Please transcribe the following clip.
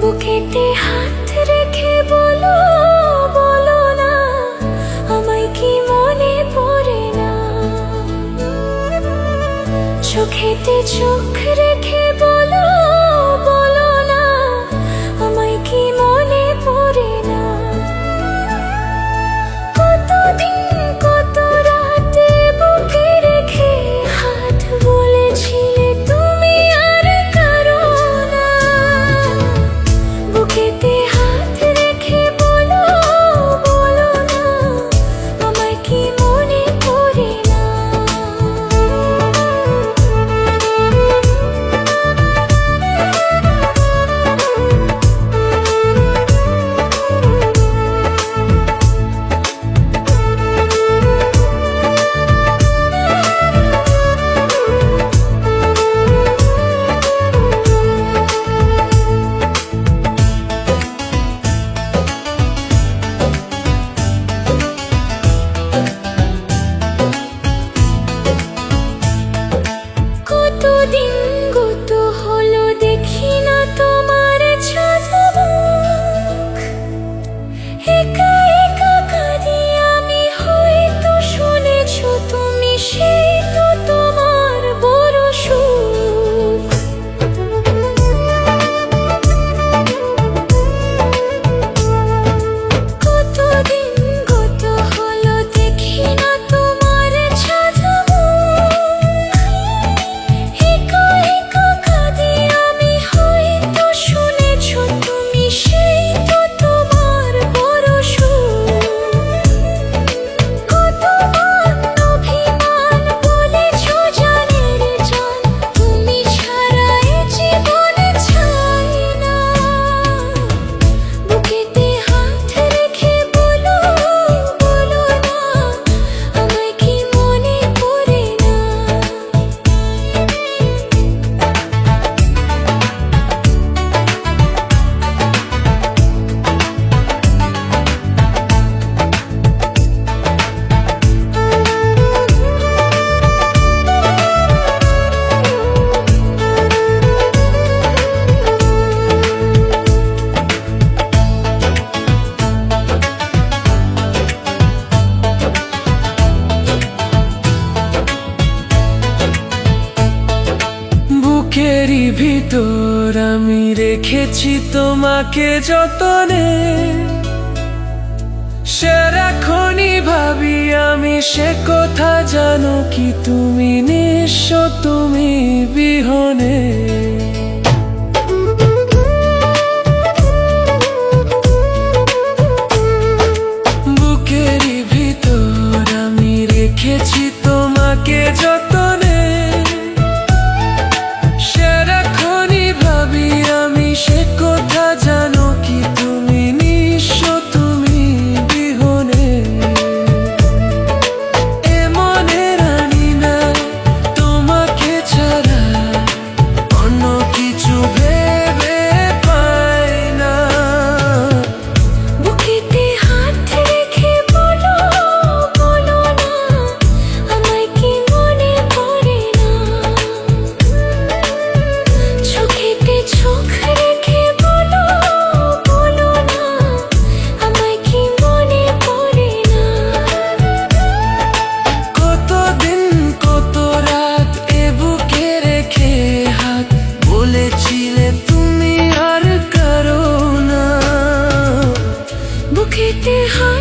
বুকেতে হাত রেখে বলো বলো না, আমায় কি মনে পড়ে না? চোখেতে চোখ রেখে বলো বলো না, আমায় কি মনে পড়ে না? কতদিন কত রাতে বুকে রেখে হাত বলেছিলে তুমি আর কারো না। বুকেতে হাত রেখে বলো বলো না, আমায় কি মনে পড়ে না? কতদিন গত হলো দেখি না তোমার ছাদমুখ। একা একা কাঁদি আমি, হয়তো শুনেছো তুমি, সেই তো তোমার বড় সুখ। কতদিন গত হলো দেখি না তোমার ছাদমুখ। একা একা কাঁদি আমি, হয়তো শুনেছো তুমি, সেই তো তোমার বড় সুখ। কতবার অভিমান বলেছো জানের জান, তুমি ছাড়া এ জীবনে চাই না। বুকেতে হাত রেখে বলো বলো না, আমায় কি মনে পড়ে না? বুকেরই ভিতর আমি রেখেছি তোমাকে যতনে, সারাক্ষণই ভাবি আমি সে কথা, জানো কি তুমি নিঃস্ব, তুমি বিহনে। বুকেরই ভিতর আমি রেখেছি তোমাকে যতনে, সারাক্ষণই ভাবি আমি সে কথা, জানো কি তুমি নিঃস্ব, তুমি বিহনে। এ মনে রানি না তোমাকে ছাড়া, অন্য কিছু ভেবে পাই না। বুকেতে হাত রেখে বলো বলো না, আমায় কি মনে পড়ে না? চোখেতে চোখ রেখে বলো বলো না, আমায় কি মনে পড়ে না? কতদিন কত রাত এ বুকে রেখে হাত বলেছিলে তুমি আর কারো না। বুকেতে হাত